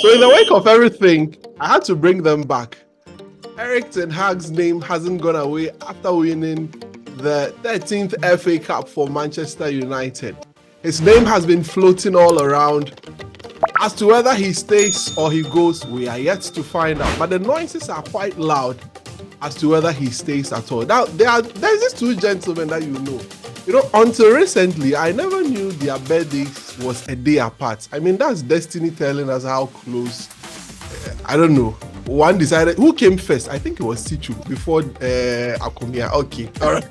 So in the wake of everything, I had to bring them back. Erik Ten Hag's name hasn't gone away after winning the 13th FA Cup for Manchester United. His name has been floating all around. As to whether he stays or he goes, we are yet to find out. But the noises are quite loud as to whether he stays at all. Now, there's these two gentlemen that you know. You know, until recently, I never knew their birthdays was a day apart. I mean, that's destiny telling us how close. I don't know. One decided, who came first? I think it was Sichu before Akomia. Okay. All right.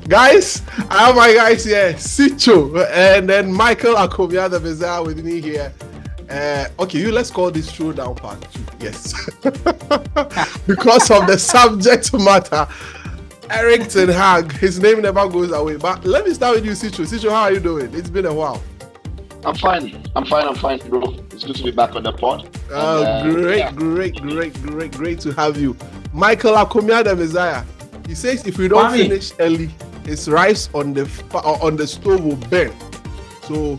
Guys, I have my guys here, Sichu, and then Michael Akomia, the Messiah, with me here. Okay, let's call this showdown part 2. Yes. Because of the subject matter. Erik Ten Hag, his name never goes away. But let me start with you, Sichu. Sichu, how are you doing? It's been a while. I'm fine, bro. It's good to be back on the pod. Great to have you. Michael Akomia, the Messiah. He says if we don't finish early, his rice on the stove will burn. So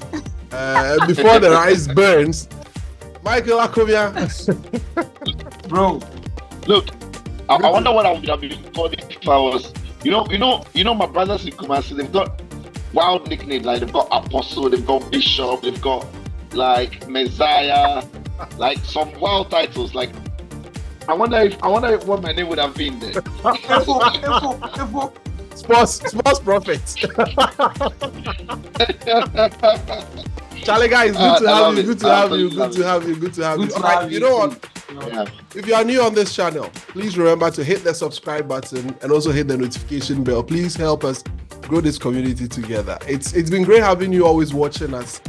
before the rice burns, Michael Akomia. Bro, look, I wonder what I would have been called if I was, you know, my brothers in Kumasi, they've got wild nicknames, like they've got Apostle, they've got Bishop, they've got like Messiah, like some wild titles. Like I wonder if what my name would have been there. Sports prophet. Charlie, guys, good to have you. All right, you know what? Yeah. If you are new on this channel, please remember to hit the subscribe button and also hit the notification bell. Please help us grow this community together. It's been great having you always watching us,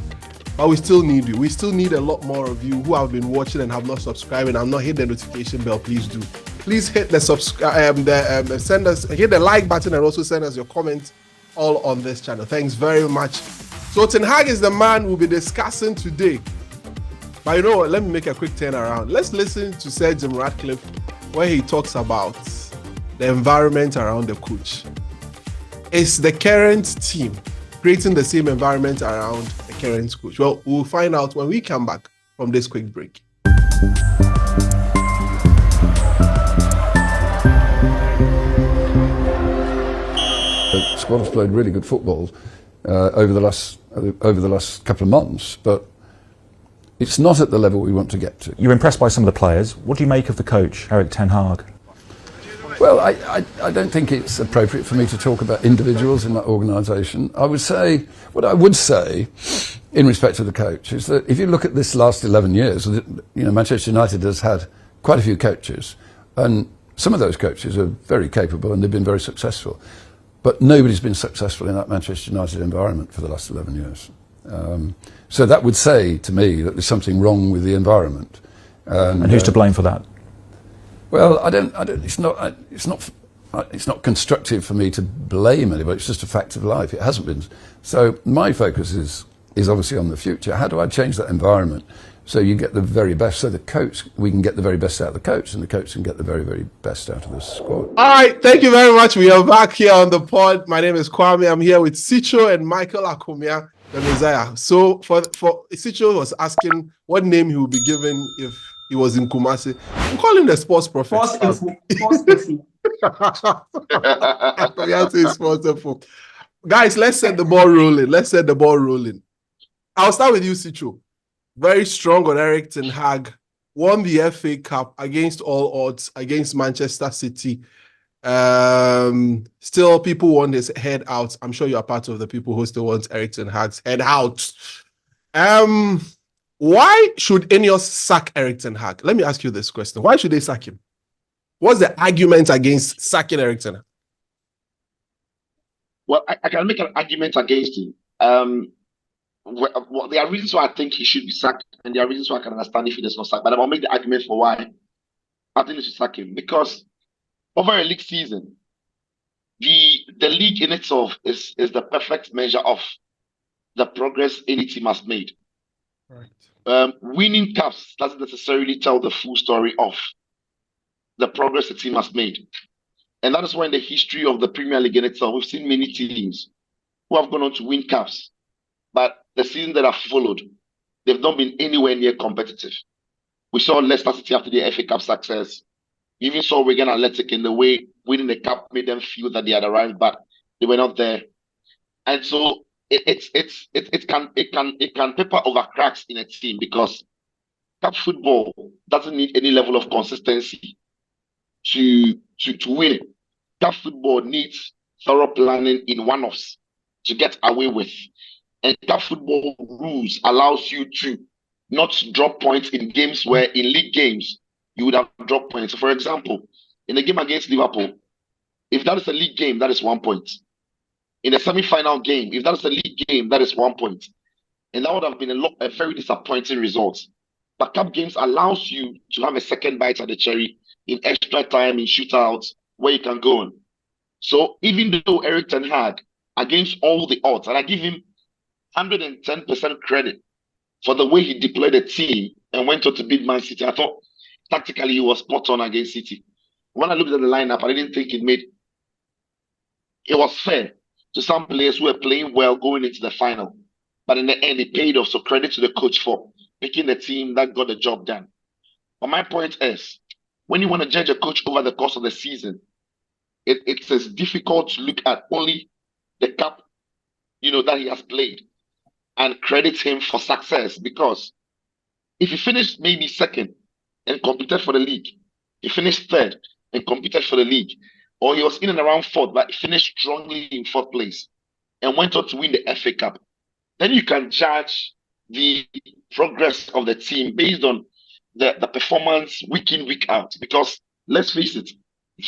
but we still need you. We still need a lot more of you who have been watching and have not subscribed and have not hit the notification bell. Please do. Please hit the subscribe, hit the like button and also send us your comments all on this channel. Thanks very much. So Ten Hag is the man we'll be discussing today. But you know what? Let me make a quick turnaround. Let's listen to Sir Jim Ratcliffe where he talks about the environment around the coach. Is the current team creating the same environment around the current coach? Well, we'll find out when we come back from this quick break. The squad has played really good football over the last couple of months, but it's not at the level we want to get to. You're impressed by some of the players. What do you make of the coach, Erik Ten Hag? Well, I don't think it's appropriate for me to talk about individuals in that organisation. What I would say, in respect to the coach, is that if you look at this last 11 years, Manchester United has had quite a few coaches, and some of those coaches are very capable and they've been very successful. But nobody's been successful in that Manchester United environment for the last 11 years. So that would say to me that there's something wrong with the environment. And who's to blame for that? Well, it's not constructive for me to blame anybody. It's just a fact of life. It hasn't been. So my focus is obviously on the future. How do I change that environment so you get the very best? So we can get the very best out of the coach, and the coach can get the very, very best out of the squad. All right, thank you very much. We are back here on the pod. My name is Kwame. I'm here with Sicho and Michael Akomia, the Messiah. So for Sicho was asking what name he would be given if he was in Kumasi. I'm calling the sports prophet. Sports info. Guys, let's set the ball rolling. I'll start with you, Sicho. Very strong on Erik Ten Hag. Won the FA Cup against all odds against Manchester City. Still, people want his head out. I'm sure you are part of the people who still want Erik Ten Hag's head out. Why should Ineos sack Erik Ten Hag? Let me ask you this question. Why should they sack him? What's the argument against sacking Erik Ten Hag? Well, I can make an argument against him. There are reasons why I think he should be sacked, and there are reasons why I can understand if he does not sack. But I'll make the argument for why I think they should sack him. Because over a league season, the league in itself is the perfect measure of the progress any team has made. Right. Winning cups doesn't necessarily tell the full story of the progress the team has made. And that is why in the history of the Premier League in itself, we've seen many teams who have gone on to win cups. But the season that have followed, they've not been anywhere near competitive. We saw Leicester City after the FA Cup success. You even saw Wigan Athletic in the way winning the cup made them feel that they had arrived, but they were not there. And so it can paper over cracks in a team because cup football doesn't need any level of consistency to win it. Cup football needs thorough planning in one-offs to get away with. And cup football rules allows you to not drop points in games where in league games you would have dropped points. So for example, in a game against Liverpool, if that is a league game, that is 1 point. In a semi-final game, if that is a league game, that is 1 point. And that would have been a very disappointing result. But cup games allows you to have a second bite at the cherry in extra time, in shootouts, where you can go on. So even though Erik Ten Hag, against all the odds, and I give him 110% credit for the way he deployed the team and went on to beat Man City, I thought tactically he was spot on against City. When I looked at the lineup, I didn't think it was fair to some players who were playing well going into the final. But in the end, it paid off. So credit to the coach for picking the team that got the job done. But my point is, when you want to judge a coach over the course of the season, it's as difficult to look at only the cup, that he has played and credit him for success. Because if he finished maybe second and competed for the league, he finished third and competed for the league, or he was in and around fourth, but he finished strongly in fourth place and went on to win the FA Cup, then you can judge the progress of the team based on the performance week in, week out. Because let's face it,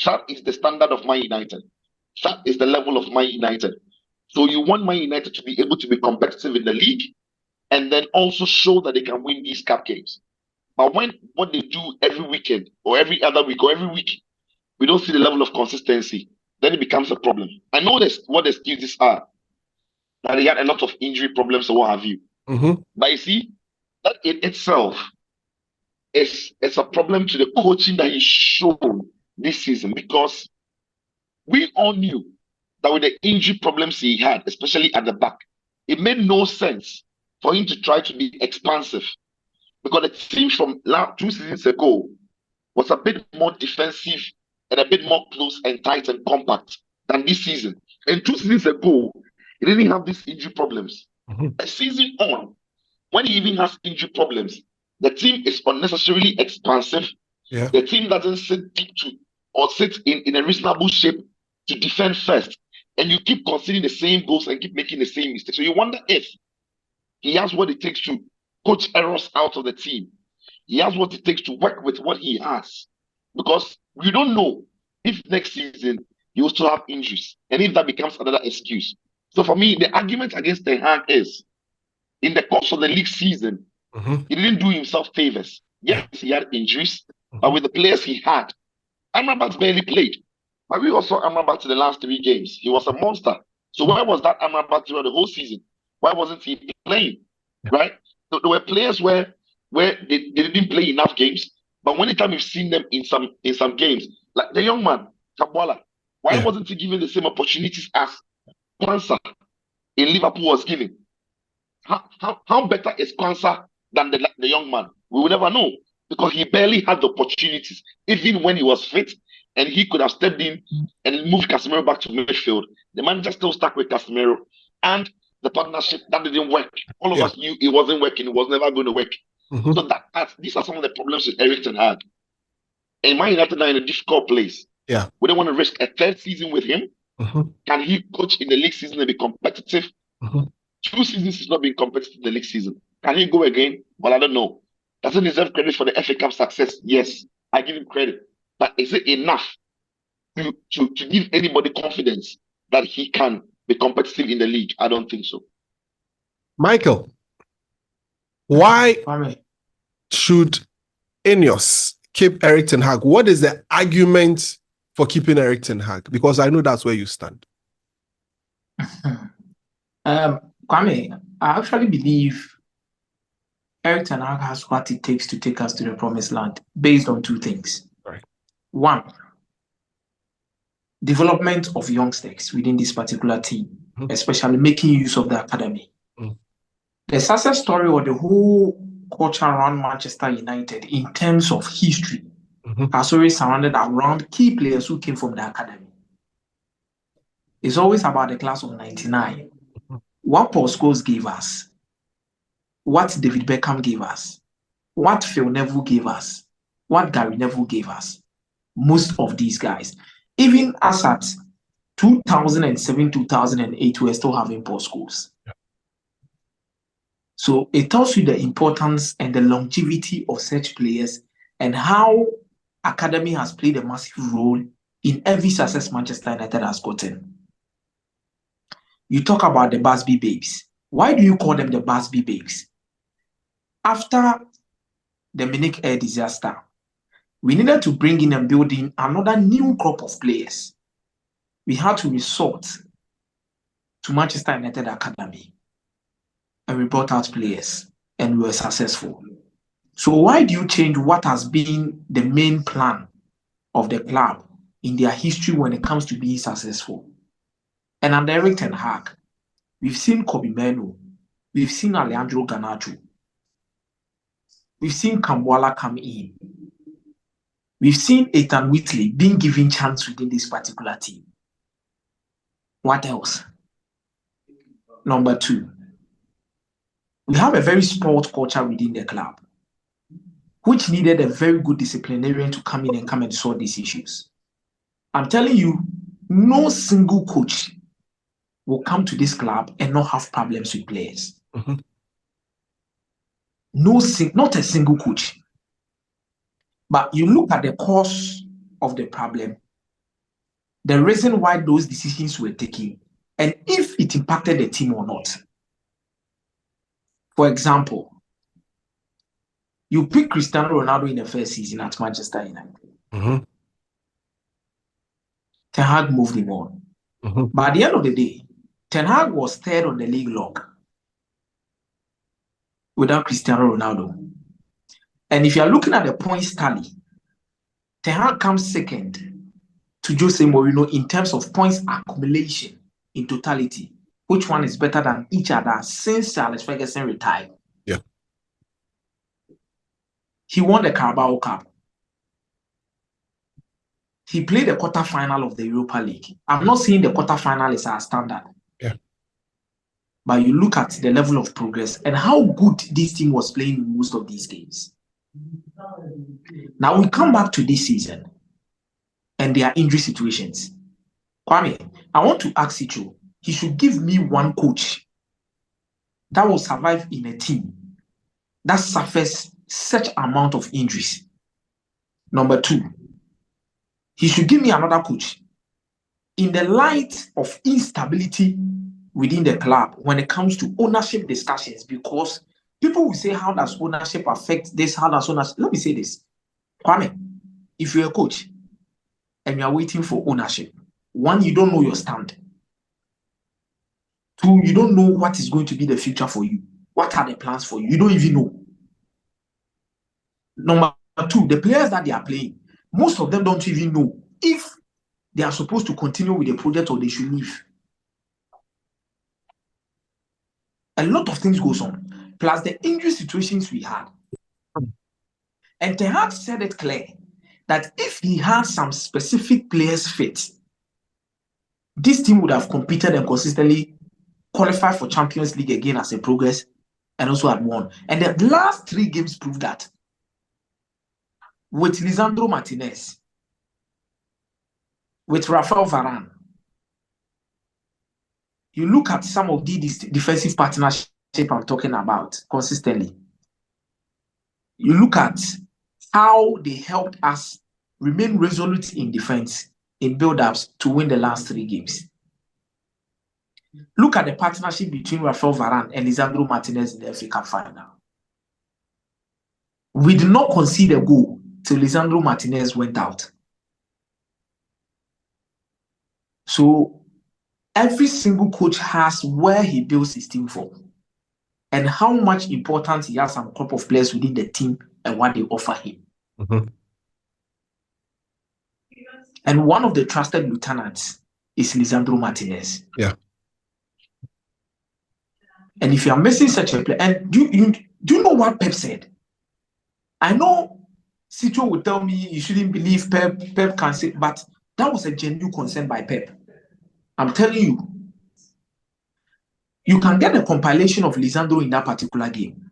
that is the standard of Man United. That is the level of Man United. So you want Man United to be able to be competitive in the league and then also show that they can win these cup games. But when what they do every weekend or every other week or every week, we don't see the level of consistency, then it becomes a problem. I know what the excuses are, that they had a lot of injury problems or what have you. Mm-hmm. But you see, that in itself is a problem to the coaching that he's shown this season, because we all knew that with the injury problems he had, especially at the back, it made no sense for him to try to be expansive, because the team from 2 seasons ago was a bit more defensive and a bit more close and tight and compact than this season. And 2 seasons ago, he didn't have these injury problems. Mm-hmm. A season on, when he even has injury problems, the team is unnecessarily expansive. Yeah. The team doesn't sit deep or sit in a reasonable shape to defend first. And you keep conceding the same goals and keep making the same mistakes. So you wonder if he has what it takes to coach errors out of the team. He has what it takes to work with what he has. Because we don't know if next season he will still have injuries and if that becomes another excuse. So for me, the argument against Ten Hag is, in the course of the league season, Mm-hmm. he didn't do himself favors. Yes, he had injuries, but with the players he had, Amrabat barely played. But we also Amrabat in the last 3 games. He was a monster. So where was that Amrabat throughout the whole season? Why wasn't he playing? Right? So there were players where they didn't play enough games, but anytime you've seen them in some games, like the young man, Kabwala, why wasn't he given the same opportunities as Kwanzaa in Liverpool was given? How better is Kwanzaa than the young man? We will never know, because he barely had the opportunities, even when he was fit and he could have stepped in and moved Casemiro back to midfield. The manager still stuck with Casemiro, and the partnership that didn't work. All of us knew it wasn't working. It was never going to work. Mm-hmm. So these are some of the problems with Erik Ten Hag. And Man United are in a difficult place. Yeah. We don't want to risk a 3rd season with him. Mm-hmm. Can he coach in the league season and be competitive? Mm-hmm. 2 seasons is not being competitive in the league season. Can he go again? Well, I don't know. Does he deserve credit for the FA Cup success? Yes, I give him credit. But is it enough to give anybody confidence that he can be competitive in the league? I don't think so. Michael, why should Ineos keep Erik Ten Hag? What is the argument for keeping Erik Ten Hag? Because I know that's where you stand. Kwame, I actually believe Erik Ten Hag has what it takes to take us to the promised land based on 2 things. Right. 1, development of youngsters within this particular team, especially making use of the academy. the success story or the whole culture around Manchester United in terms of history has always surrounded around key players who came from the academy. It's always about the class of 99. What Paul Scholes gave us, what David Beckham gave us, what Phil Neville gave us, what Gary Neville gave us. Most of these guys, even as at 2007, 2008, we're still having Paul Scholes. So it tells you the importance and the longevity of such players and how academy has played a massive role in every success Manchester United has gotten. You talk about the Busby Babes. Why do you call them the Busby Babes? After the Munich air disaster, we needed to bring in and build in another new crop of players. We had to resort to Manchester United Academy. And we brought out players and we were successful. So why do you change what has been the main plan of the club in their history when it comes to being successful? And under Erik Ten Hag, we've seen Kobe Menu, we've seen Alejandro Garnacho, we've seen Kamwala come in, we've seen Ethan Whitley being given chance within this particular team. What else? Number 2. We have a very sport culture within the club, which needed a very good disciplinarian to come in and come and solve these issues. I'm telling you, no single coach will come to this club and not have problems with players. Not a single coach. But you look at the cause of the problem, the reason why those decisions were taken, and if it impacted the team or not. For example, you pick Cristiano Ronaldo in the first season at Manchester United. Ten Hag moved him on. But at the end of the day, Ten Hag was third on the league log without Cristiano Ronaldo. And if you are looking at the points tally, Ten Hag comes second to Jose Mourinho in terms of points accumulation in totality. Which one is better than each other since Alex Ferguson retired? Yeah. He won the Carabao Cup. He played the quarterfinal of the Europa League. I'm not saying the quarterfinal is our standard. Yeah. But you look at the level of progress and how good this team was playing in most of these games. Now we come back to this season and their injury situations. Kwame, I want to ask you, he should give me one coach that will survive in a team that suffers such amount of injuries. Number 2, he should give me another coach in the light of instability within the club when it comes to ownership discussions, because people will say, how does ownership affect this? How does ownership? Let me say this. Kwame, if you're a coach and you're waiting for ownership, 1, you don't know your stand. 2, you don't know what is going to be the future for you. What are the plans for you? You don't even know. Number 2, the players that they are playing, most of them don't even know if they are supposed to continue with the project or they should leave. A lot of things goes on. Plus the injury situations we had. And Ten Hag said it clear that if he had some specific players fit, this team would have competed and consistently qualified for Champions League again as a progress and also had won. And the last 3 games proved that. With Lisandro Martinez, with Rafael Varane, you look at some of these defensive partnership I'm talking about consistently. You look at how they helped us remain resolute in defense, in build-ups to win the last 3 games. Look at the partnership between Rafael Varane and Lisandro Martinez in the FA Cup final. We did not concede a goal till Lisandro Martinez went out. So every single coach has where he builds his team from and how much importance he has some group of players within the team and what they offer him. And one of the trusted lieutenants is Lisandro Martinez. Yeah. And if you are missing such a player, and do you know what Pep said? I know Sito would tell me you shouldn't believe Pep can say, but that was a genuine concern by Pep. I'm telling you, you can get a compilation of Lisandro in that particular game.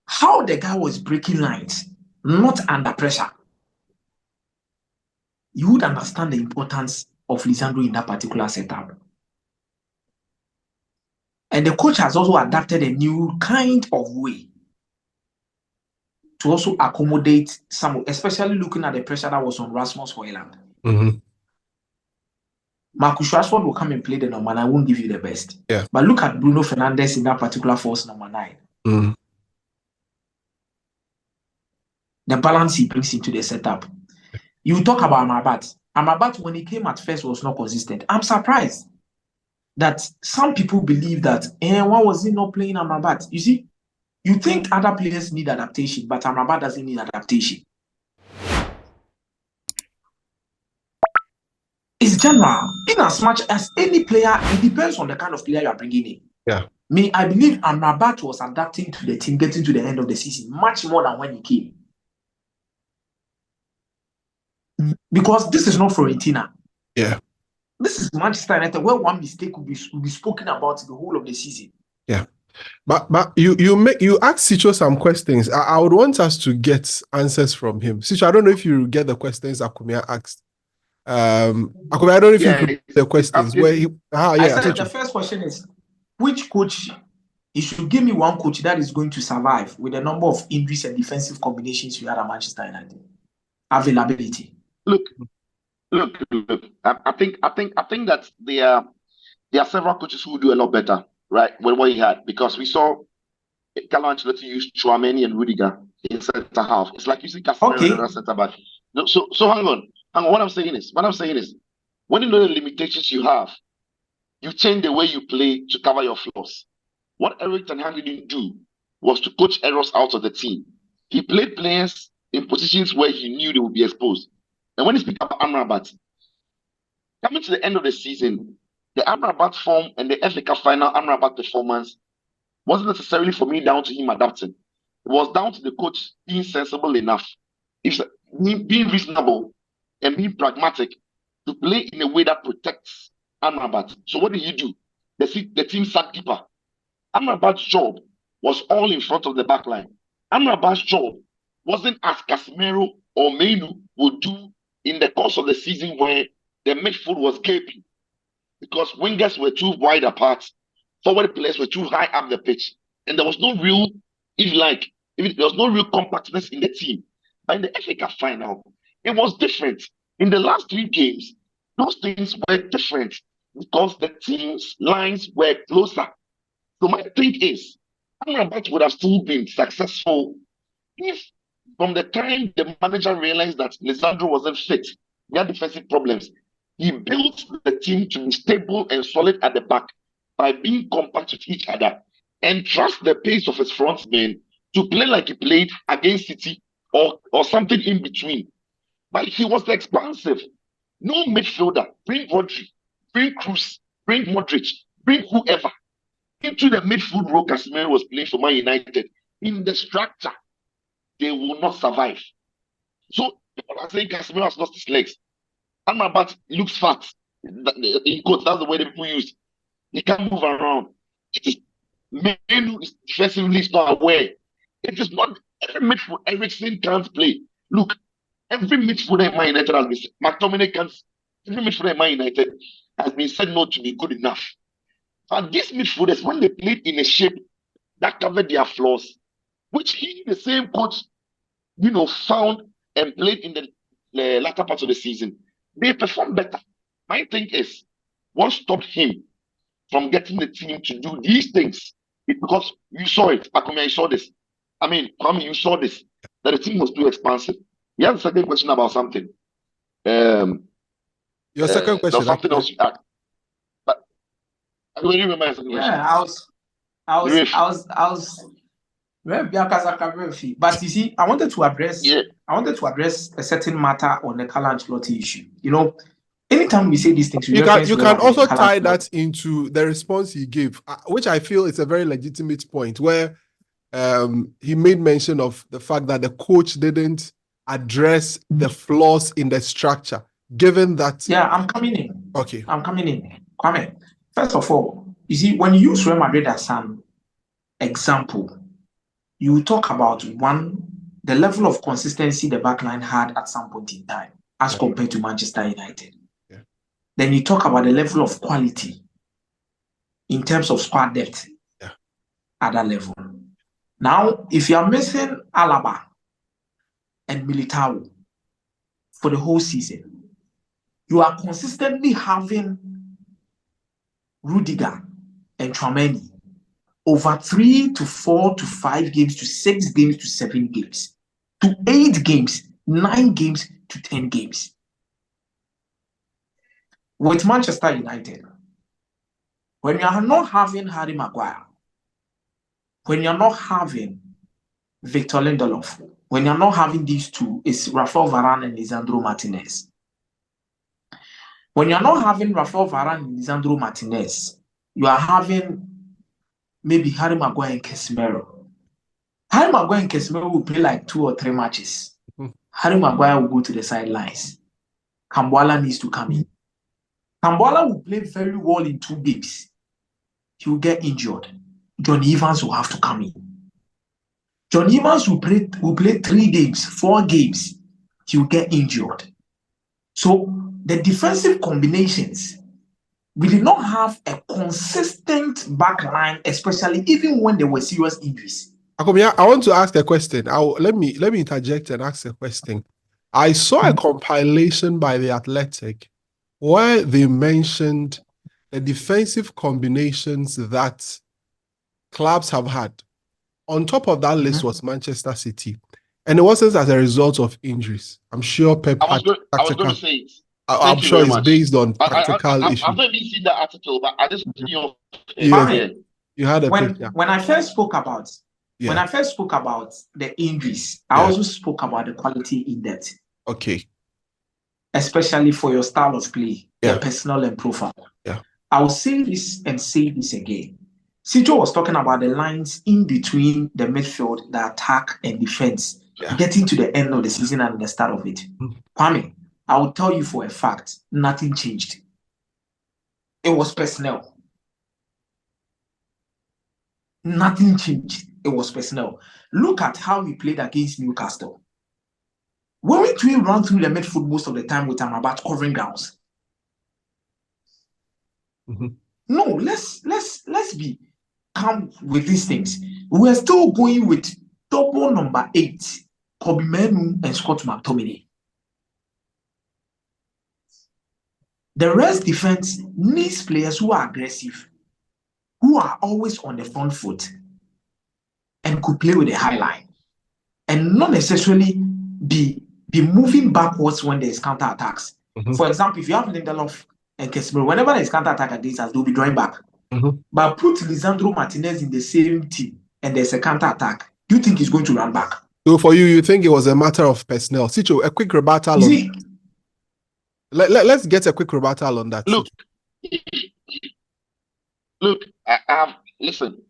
How the guy was breaking lines, not under pressure. You would understand the importance of Lisandro in that particular setup. And the coach has also adapted a new kind of way to also accommodate some, especially looking at the pressure that was on Rasmus Højlund. Mm-hmm. Marcus Rashford will come and play the number 9. I won't give you the best. Yeah. But look at Bruno Fernandes in that particular false number 9. Mm-hmm. The balance he brings into the setup. You talk about Amrabat. Amrabat, when he came at first, was not consistent. I'm surprised that some people believe that, why was he not playing Amrabat? You see, you think other players need adaptation, but Amrabat doesn't need adaptation. It's general. In as much as any player, it depends on the kind of player you are bringing in. Yeah. I believe Amrabat was adapting to the team, getting to the end of the season much more than when he came. Because this is not Fiorentina. Yeah. This is Manchester United, where one mistake will be spoken about the whole of the season. Yeah. But you asked Sicho some questions. I would want us to get answers from him. Sicho, I don't know if you get the questions Akumia asked. Akumia, I don't know if you could the questions. I said the first question is, which coach, you should give me one coach that is going to survive with the number of injuries and defensive combinations you had at Manchester United? Availability. Look. I think that there are several coaches who do a lot better, right? With what he had, because we saw Carlo Ancelotti use Chouameni and Rudiger in centre half. It's like using Casemiro in centre back. So hang on. What I'm saying is, when you know the limitations you have, you change the way you play to cover your flaws. What Erik Ten Hag didn't do was to coach errors out of the team. He played players in positions where he knew they would be exposed. And when you speak about Amrabat, coming to the end of the season, the Amrabat form and the FA Cup final Amrabat performance wasn't necessarily for me down to him adapting. It was down to the coach being sensible enough, being reasonable and being pragmatic to play in a way that protects Amrabat. So what did you do? The team sat deeper. Amrabat's job was all in front of the back line. Amrabat's job wasn't as Casemiro or Menu would do in the course of the season where the midfield was gaping because wingers were too wide apart, forward players were too high up the pitch, and there was no real, there was no real compactness in the team. But in the FA Cup final, it was different. In the last 3 games, those things were different because the team's lines were closer. So my thing is, Amrabat would have still been successful if from the time the manager realized that Lisandro wasn't fit, he had defensive problems, he built the team to be stable and solid at the back by being compact with each other and trust the pace of his front men to play like he played against City or something in between. But he was expansive. No midfielder, bring Rodri, bring Kroos, bring Modric, bring whoever into the midfield role Casemiro was playing for Man United. In the structure, they will not survive. So people are saying Casemiro has lost his legs. Amrabat looks fat. In quotes, that's the way that people use. He can't move around. Menu is defensively not aware. It is not every midfield. Eriksen can't play. Look, every midfielder in Man United has been McTominay can't. Every midfielder in Man United has been said not to be good enough. And these midfielders, when they played in a shape that covered their flaws, which he, the same coach, found and played in the latter part of the season, they performed better. My thing is, what stopped him from getting the team to do these things? It's because you saw it. Akumia, you saw this. Kwame, you saw this. That the team was too expansive. You have a second question about something. Your second question. There's something else you asked. But I really remember my second question. Yeah, I was but you see, I wanted to address a certain matter on the Carlo Ancelotti issue. anytime we say these things, we You reference can Robert also and tie Callum. that into the response he gave, which I feel is a very legitimate point, where he made mention of the fact that the coach didn't address the flaws in the structure, given that. Yeah, I'm coming in. Okay. I'm coming in. Kwame, first of all, you see, when you use Real Madrid as an example, you talk about the level of consistency the backline had at some point in time as compared to Manchester United. Yeah. Then you talk about the level of quality in terms of squad depth at that level. Now, if you are missing Alaba and Militao for the whole season, you are consistently having Rudiger and Tchouaméni over 3 to 4 to 5 games to 6 games to 7 games to 8 games, 9 games to 10 games. With Manchester United, when you are not having Harry Maguire, when you're not having Victor Lindelof, when you're not having these two, it's Rafael Varane and Lisandro Martinez. When you're not having Rafael Varane and Lisandro Martinez, you are having maybe Harry Maguire and Casemiro. Harry Maguire and Casemiro will play like 2 or 3 matches. Harry Maguire will go to the sidelines. Kambuala needs to come in. Kambuala will play very well in 2 games. He will get injured. John Evans will have to come in. John Evans will play 3 games, 4 games. He will get injured. So the defensive combinations, we did not have a consistent back line, especially even when there were serious injuries. Akomia, I want to ask a question. Let me interject and ask a question. I saw a compilation by The Athletic where they mentioned the defensive combinations that clubs have had. On top of that list was Manchester City. And it wasn't as a result of injuries. I'm sure Pep I was going to say it. I'm sure it's based on practical issues. I've not even seen the article, but I just you had a when I first spoke about the injuries, I also spoke about the quality in depth. Okay. Especially for your style of play, your personnel and profile. Yeah. I'll say this and say this again. Sito was talking about the lines in between the midfield, the attack and defense, getting to the end of the season and the start of it. Kwame, I will tell you for a fact, nothing changed. It was personnel. Nothing changed. It was personnel. Look at how we played against Newcastle. When we run through the midfield most of the time with about covering grounds. No, let's be calm with these things. We're still going with double number 8, Kobe Menu and Scott McTominay. The rest defense needs players who are aggressive, who are always on the front foot, and could play with a high line, and not necessarily be moving backwards when there's counter attacks. For example, if you have Lindelof and Casemiro, whenever there's counter attack against us, they'll be drawing back. But put Lisandro Martinez in the same team and there's a counter attack, do you think he's going to run back? So for you think it was a matter of personnel? Sicho, a quick rebuttal on let's get a quick rebuttal on that. Look, listen,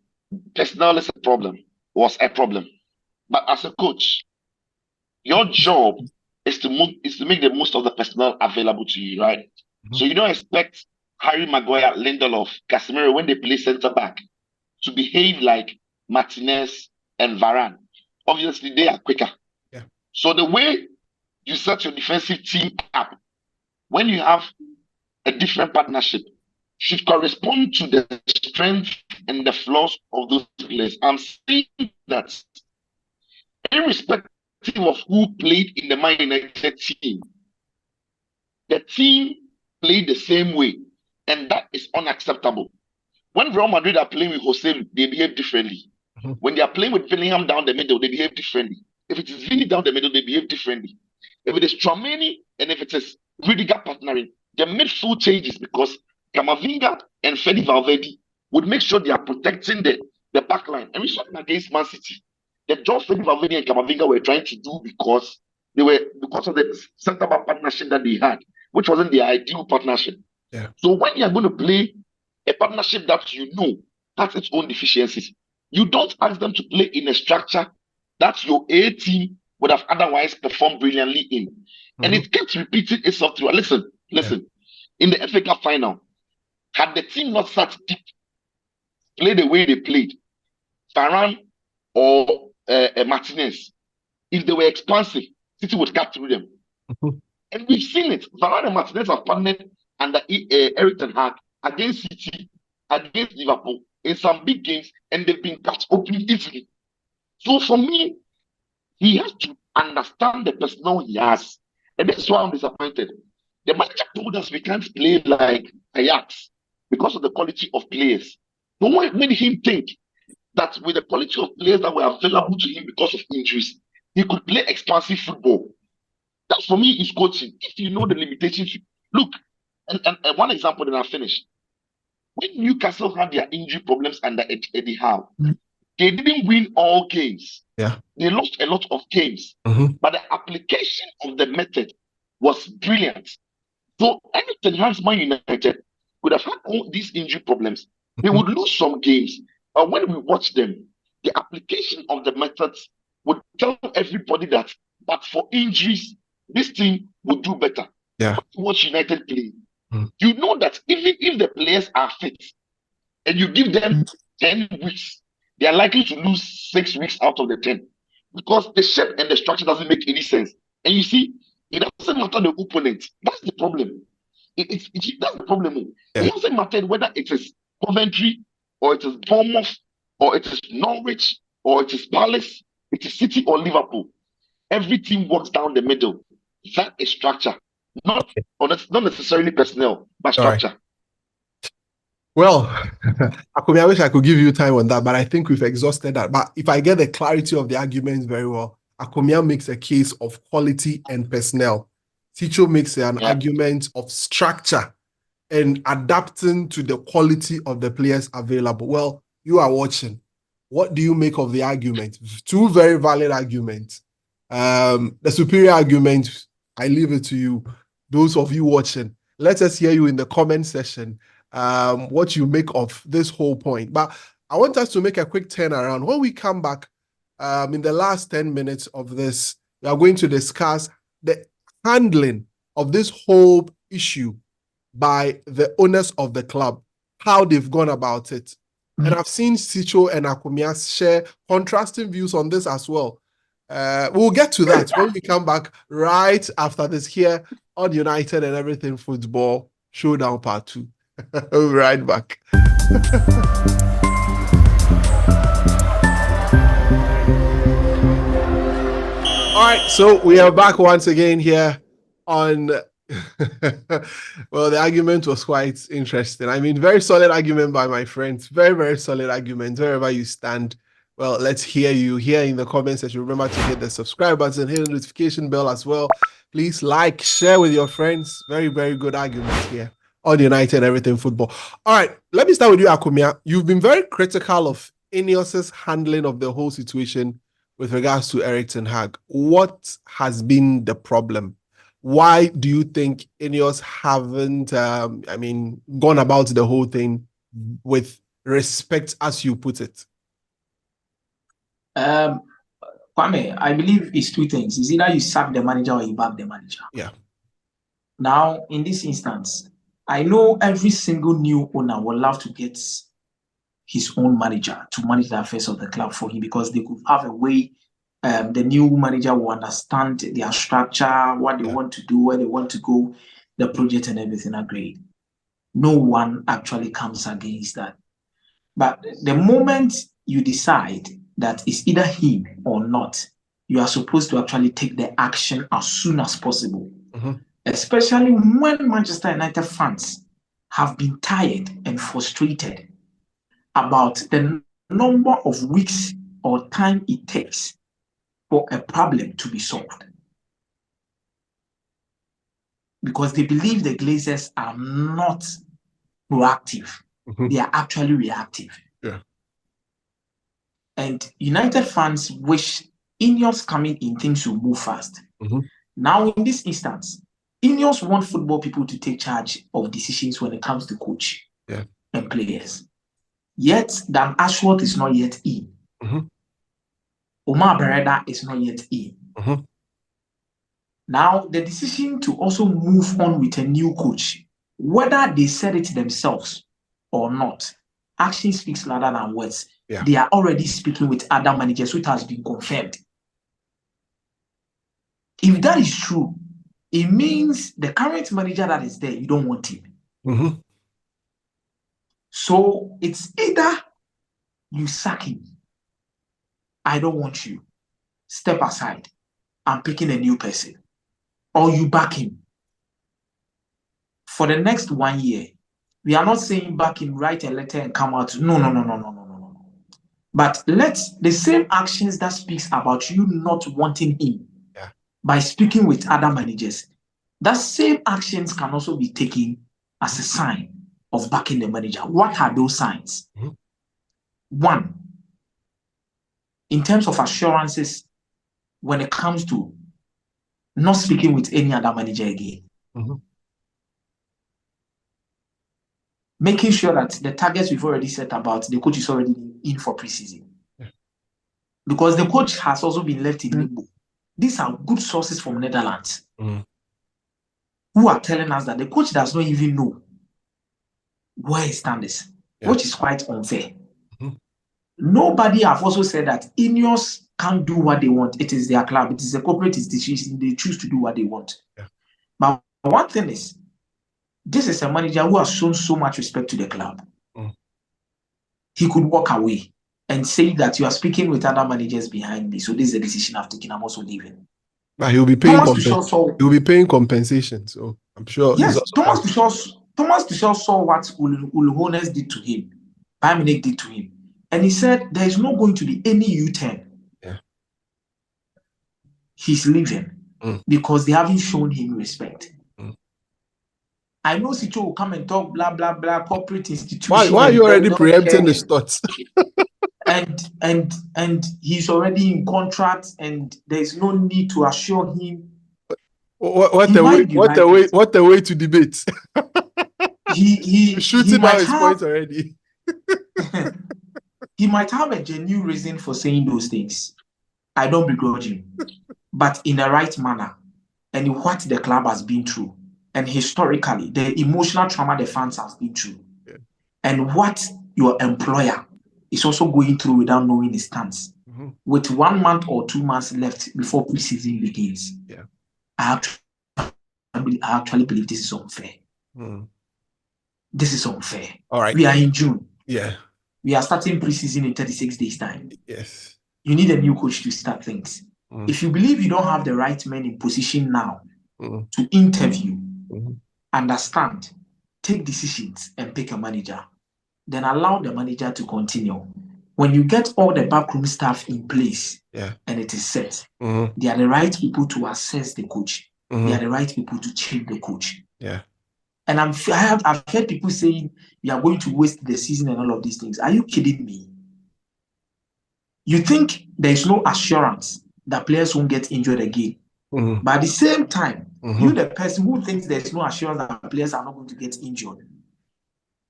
personnel is a problem, was a problem. But as a coach, your job is to make the most of the personnel available to you, right? So you don't expect Harry Maguire, Lindelof, Casemiro, when they play centre back, to behave like Martinez and Varane. Obviously, they are quicker. Yeah. So the way you set your defensive team up, when you have a different partnership, should correspond to the strength and the flaws of those players. I'm saying that irrespective of who played in the Man United team, the team played the same way, and that is unacceptable. When Real Madrid are playing with Jose, they behave differently. When they are playing with Bellingham down the middle, they behave differently. If it is Vini down the middle, they behave differently. If it is Tchouaméni and if it is Rudiger partnering, the midfield changes because Camavinga and Fede Valverde would make sure they are protecting the back line. And we saw them against Man City. The job Fede Valverde and Camavinga were trying to do because of the centre-back partnership that they had. which wasn't the ideal partnership. Yeah. So when you are going to play a partnership that you know has its own deficiencies, you don't ask them to play in a structure that your A team would have otherwise performed brilliantly in. And it kept repeating itself through. Listen. In the FA Cup final, had the team not sat deep, play the way they played, Varane or Martinez, if they were expansive, City would cut through them. And we've seen it. Varane and Martinez have partnered under Erik Ten Hag against City, against Liverpool in some big games, and they've been cut open easily. So for me, he has to understand the personnel he has. And that's why I'm disappointed. The manager told us we can't play like HAG'S because of the quality of players. No one made him think that with the quality of players that were available to him because of injuries, he could play expansive football. That for me is coaching. If you know the limitations, look, and one example, then I'll finish. When Newcastle had their injury problems under Eddie Howe, they didn't win all games. Yeah. They lost a lot of games. But the application of the method was brilliant. So Erik Ten Hag's Man United would have had all these injury problems. They would lose some games. But when we watch them, the application of the methods would tell everybody that, but for injuries, this team would do better. Yeah. Watch United play. You know that even if the players are fit and you give them 10 weeks, they are likely to lose 6 weeks out of the 10 because the shape and the structure doesn't make any sense. And you see, it doesn't matter the opponent. That's the problem. That's the problem. Yeah. It doesn't matter whether it is Coventry or it is Bournemouth or it is Norwich or it is Palace, it is City or Liverpool. Every team works down the middle. That is structure. Not necessarily personnel, but structure. Well, Akumi, I wish I could give you time on that, but I think we've exhausted that. But if I get the clarity of the arguments very well, Akumi makes a case of quality and personnel. Ticho makes an argument of structure and adapting to the quality of the players available. Well, you are watching. What do you make of the argument? Two very valid arguments. The superior argument, I leave it to you. Those of you watching, let us hear you in the comment section. What you make of this whole point. But I want us to make a quick turnaround. When we come back in the last 10 minutes of this, we are going to discuss the handling of this whole issue by the owners of the club, how they've gone about it. And I've seen Ticho and Akumi share contrasting views on this as well. We'll get to that when we come back right after this here on United and Everything Football Showdown Part 2. We'll be right back. All right, so we are back once again here on well, the argument was quite interesting. I mean, very solid argument by my friends. Very, very solid argument wherever you stand. Well, let's hear you here in the comments section. Remember to hit the subscribe button, hit the notification bell as well. Please like, share with your friends. Very, very good arguments here on United Everything Football. All right, let me start with you, Akumi. You've been very critical of Ineos's handling of the whole situation with regards to Erik Ten Hag. What has been the problem? Why do you think Ineos haven't, gone about the whole thing with respect, as you put it? Kwame, I believe it's two things. It's either you sack the manager or you back the manager. Yeah. Now, in this instance, I know every single new owner would love to get his own manager to manage the affairs of the club for him because they could have a way the new manager will understand their structure, what they want to do, where they want to go, the project and everything are great. No one actually comes against that. But the moment you decide that it's either him or not, you are supposed to actually take the action as soon as possible. Especially when Manchester United fans have been tired and frustrated about the number of weeks or time it takes for a problem to be solved. Because they believe the Glazers are not proactive. They are actually reactive. Yeah. And United fans wish Ineos coming in things will move fast. Now, in this instance, Ineos want football people to take charge of decisions when it comes to coach and players. Yet, Dan Ashworth is not yet in. Omar Bereda is not yet in. Now, the decision to also move on with a new coach, whether they said it themselves or not, action speaks louder than words. They are already speaking with other managers, which has been confirmed. If that is true, it means the current manager that is there, you don't want him. So it's either you sack him, I don't want you, step aside, I'm picking a new person, or you back him. For the next 1 year, we are not saying back him, write a letter and come out. No. But let the same actions that speaks about you not wanting him by speaking with other managers, that same actions can also be taken as a sign of backing the manager. What are those signs? One, in terms of assurances when it comes to not speaking with any other manager again. Making sure that the targets we've already set about, the coach is already in for preseason. Because the coach has also been left in limbo. These are good sources from Netherlands who are telling us that the coach does not even know where he stands, which is quite unfair. Nobody have also said that Ineos can't do what they want. It is their club. It is a corporate institution. They choose to do what they want. But one thing is, this is a manager who has shown so much respect to the club. He could walk away and say that you are speaking with other managers behind me. So this is the decision I've taken. I'm also leaving. But he'll be paying compensation. So I'm sure. Yes, Thomas Tuchel saw what Uli Hoeneß did to him. Bayern Munich did to him. And he said there is not going to be any U-turn. He's leaving because they haven't shown him respect. I know Sicho will come and talk blah blah blah corporate institution. Why are you already preempting his thoughts? and he's already in contract, and there's no need to assure him. What a way to debate. He shooting out his points already. He might have a genuine reason for saying those things. I don't begrudge him, but in the right manner, and what the club has been through. And historically, the emotional trauma the fans have been through, and what your employer is also going through without knowing his stance. With 1 month or 2 months left before preseason begins, I actually believe this is unfair. This is unfair. All right. We are in June. We are starting preseason in 36 days' time. Yes. You need a new coach to start things. If you believe you don't have the right men in position now to interview, understand, take decisions, and pick a manager, then allow the manager to continue. When you get all the backroom staff in place and it is set, they are the right people to assess the coach. They are the right people to change the coach. And I've heard people saying we are going to waste the season and all of these things. Are you kidding me? You think there is no assurance that players won't get injured again. But at the same time, you're the person who thinks there's no assurance that players are not going to get injured.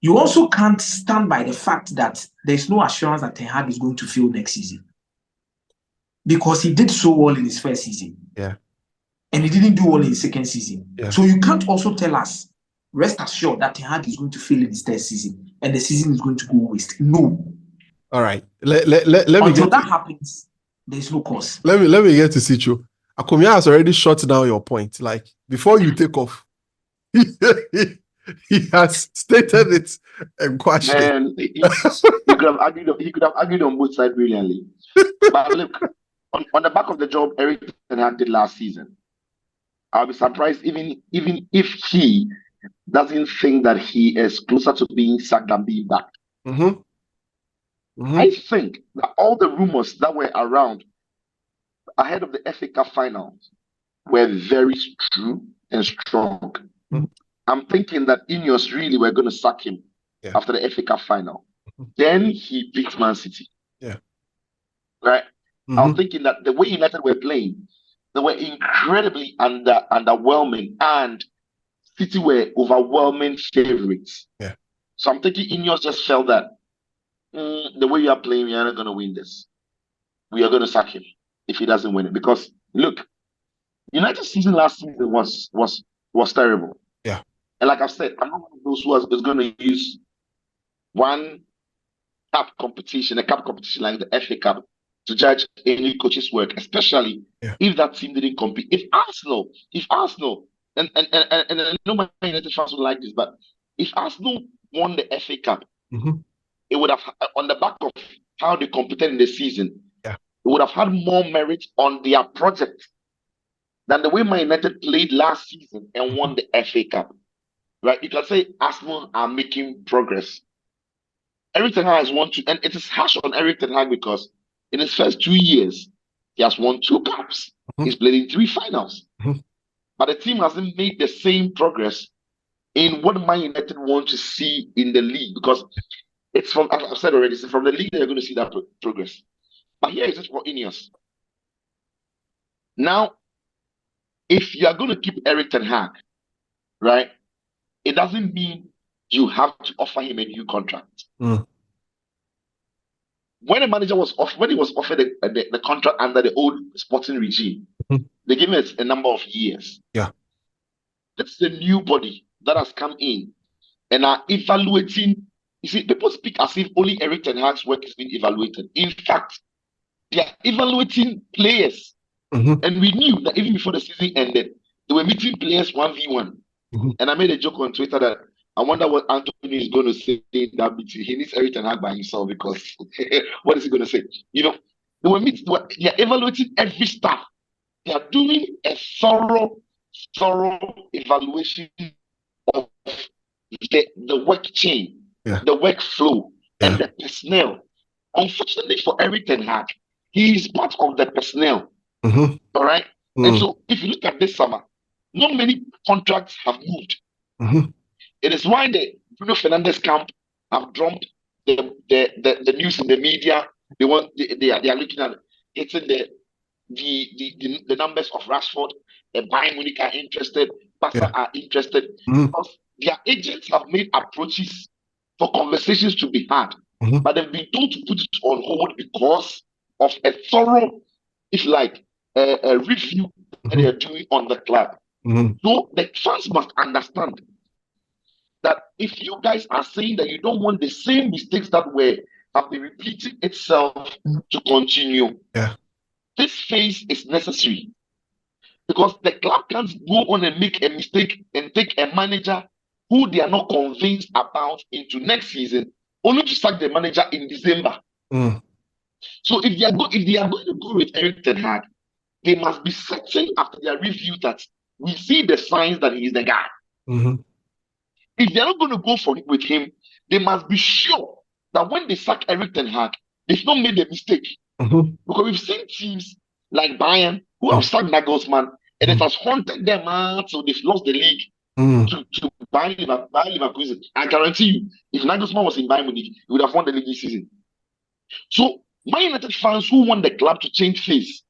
You also can't stand by the fact that there's no assurance that Ten Hag is going to fail next season. Because he did so well in his first season. And he didn't do well in his second season. So you can't also tell us, rest assured that Ten Hag is going to fail in his third season and the season is going to go waste. No. All right. Let me Until that happens, there's no cause. Let me get to Sicho. Akomia has already shut down your point. Like, before you take off, he has stated it and questioned. And he could have argued on both sides brilliantly. But look, on the back of the job Erik Ten Hag did last season, I'll be surprised even if he doesn't think that he is closer to being sacked than being backed. I think that all the rumors that were around ahead of the FA Cup finals were very true and strong. I'm thinking that Ineos really were going to sack him after the FA Cup final. Then he picked Man City. Right? I'm thinking that the way United were playing, They were incredibly underwhelming, and City were overwhelming favorites. Yeah. So I'm thinking Ineos just felt that the way you are playing, we are not going to win this. We are going to sack him if he doesn't win it. Because look, United season last season was terrible. Yeah. And like I've said, I'm not one of those who is going to use one a cup competition like the FA Cup, to judge any coach's work, especially if that team didn't compete. If Arsenal, and I know my United fans will like this, but if Arsenal won the FA Cup, it would have, on the back of how they competed in the season, it would have had more merit on their project than the way Man United played last season and won the FA Cup. Right? You can say Arsenal are making progress. Erik Ten Hag has won two, and it is harsh on Erik Ten Hag because in his first 2 years, he has won 2 cups. He's played in 3 finals. But the team hasn't made the same progress in what Man United want to see in the league, because it's from, as I've said already, it's from the league they're going to see that progress. But here is it for Ineos. Now, if you are going to keep Erik Ten Hag, right, it doesn't mean you have to offer him a new contract. When a manager was when he was offered the contract under the old Sporting regime, they gave him a number of years. Yeah. This is a new body that has come in and are evaluating. You see, people speak as if only Erik Ten Hag's work is being evaluated. In fact, they are evaluating players. And we knew that even before the season ended, they were meeting players 1v1. And I made a joke on Twitter that I wonder what Anthony is going to say in that meeting. He needs Erik Ten Hag by himself, because what is he going to say? You know, they are evaluating every staff. They are doing a thorough evaluation of the work chain, the workflow, and the personnel. Unfortunately for Erik Ten Hag, he is part of the personnel. All right? And so if you look at this summer, not many contracts have moved. It is why the Bruno Fernandes camp have dropped the news in the media. They are looking at hitting the numbers of Rashford. Bayern Munich are interested. Barca are interested, because their agents have made approaches for conversations to be had, but they've been told to put it on hold because of a thorough, if like, a review that they are doing on the club. So the fans must understand that if you guys are saying that you don't want the same mistakes that have been repeating itself to continue, this phase is necessary, because the club can't go on and make a mistake and take a manager who they are not convinced about into next season, only to sack the manager in December. So if they are going to go with Erik Ten Hag, they must be certain after their review that we see the signs that he is the guy. If they're not going to go with him, they must be sure that when they sack Erik Ten Hag, they've not made a mistake. Because we've seen teams like Bayern who have sacked Nagelsmann, and it has haunted them until they've lost the league to Bayern Leverkusen. I guarantee you, if Nagelsmann was in Bayern Munich, he would have won the league this season. So, Man United fans who want the club to change face,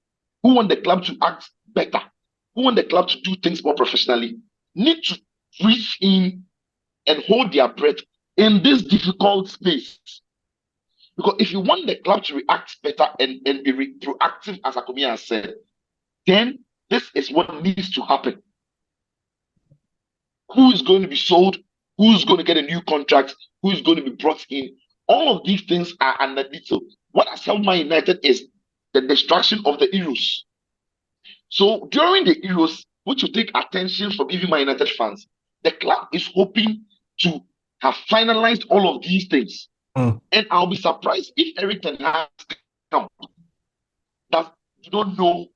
who want the club to act better, who want the club to do things more professionally, need to breathe in and hold their breath in this difficult space. Because if you want the club to react better and be proactive, as Akomi has said, then this is what needs to happen. Who is going to be sold? Who is going to get a new contract? Who is going to be brought in? All of these things are under detail. What has helped Man United is the destruction of the Euros. So during the Euros, which will take attention from even Man United fans, the club is hoping to have finalized all of these things. And I'll be surprised if Erik Ten Hag come that you don't know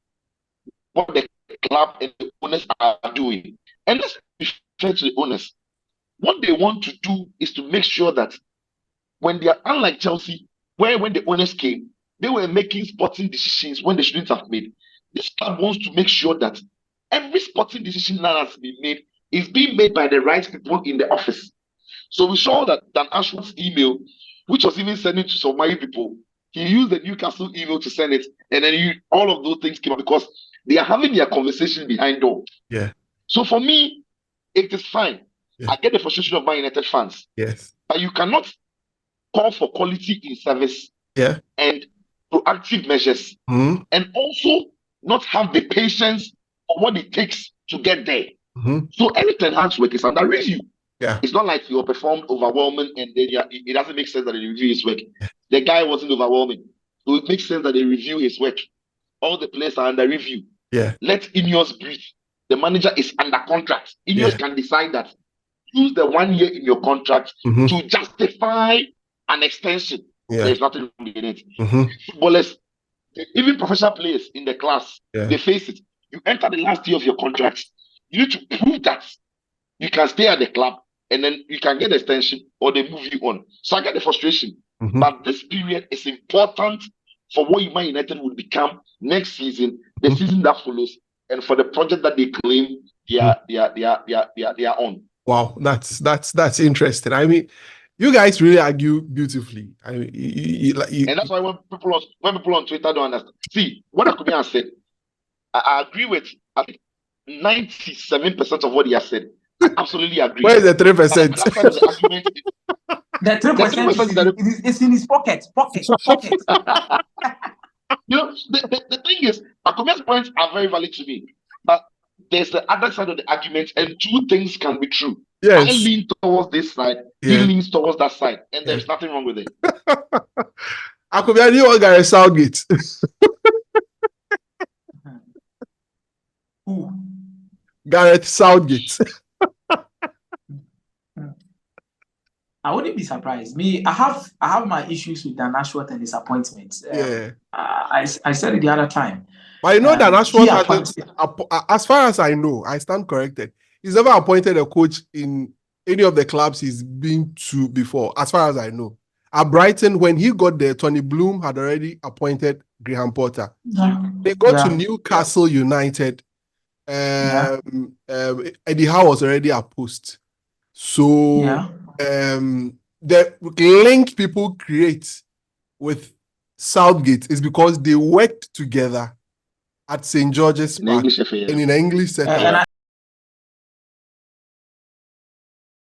what the club and the owners are doing. And let's be fair to the owners. What they want to do is to make sure that when they are, unlike Chelsea, where when the owners came, they were making sporting decisions when they shouldn't have made. This club wants to make sure that every sporting decision that has been made is being made by the right people in the office. So we saw that Dan Ashworth's email, which was even sent to some Mali people, he used the Newcastle email to send it, and then all of those things came up because They are having their conversation behind door. Yeah. So for me, it is fine. Yeah. I get the frustration of Man United fans. Yes. But you cannot call for quality in service Yeah. and proactive measures, and also not have the patience for what it takes to get there. So Erik Ten Hag's work is under review. Yeah. It's not like he performed overwhelming and then it doesn't make sense that they review his work. The guy wasn't overwhelming. So it makes sense that they review his work. All the players are under review. Yeah. Let Ineos breathe. The manager is under contract. Ineos can decide that. Use the 1 year in your contract to justify an extension. Yeah. There's nothing wrong in it. Footballers, even professional players in the class, they face it. You enter the last year of your contract. You need to prove that you can stay at the club and then you can get the extension or they move you on. So I get the frustration. But this period is important for what Man United will become next season, the season that follows, and for the project that they claim they are on. Wow, that's interesting. I mean, you guys really argue beautifully. I mean, and that's why when people on Twitter don't understand. See, what Akubia has said, I agree with. I think 97% of what he has said. I absolutely agree. Where is the 3%? The argument the 3% is in his pocket. You know, the thing is, Akubia's points are very valid to me, but there's the other side of the argument, and two things can be true. Yes. I lean towards this side, he leans towards that side, and there's nothing wrong with it. Akubia, you want Gareth Southgate? Who? Gareth Southgate. I wouldn't be surprised. Me, I have my issues with Dan Ashworth and his appointments. I said it the other time. But you know that Ashworth hasn't, as far as I know, I stand corrected. He's never appointed a coach in any of the clubs he's been to before, as far as I know. At Brighton, when he got there, Tony Bloom had already appointed Graham Potter. They got to Newcastle United. Eddie Howe was already a post. So the link people create with Southgate is because they worked together at St. George's Park and in an English setting.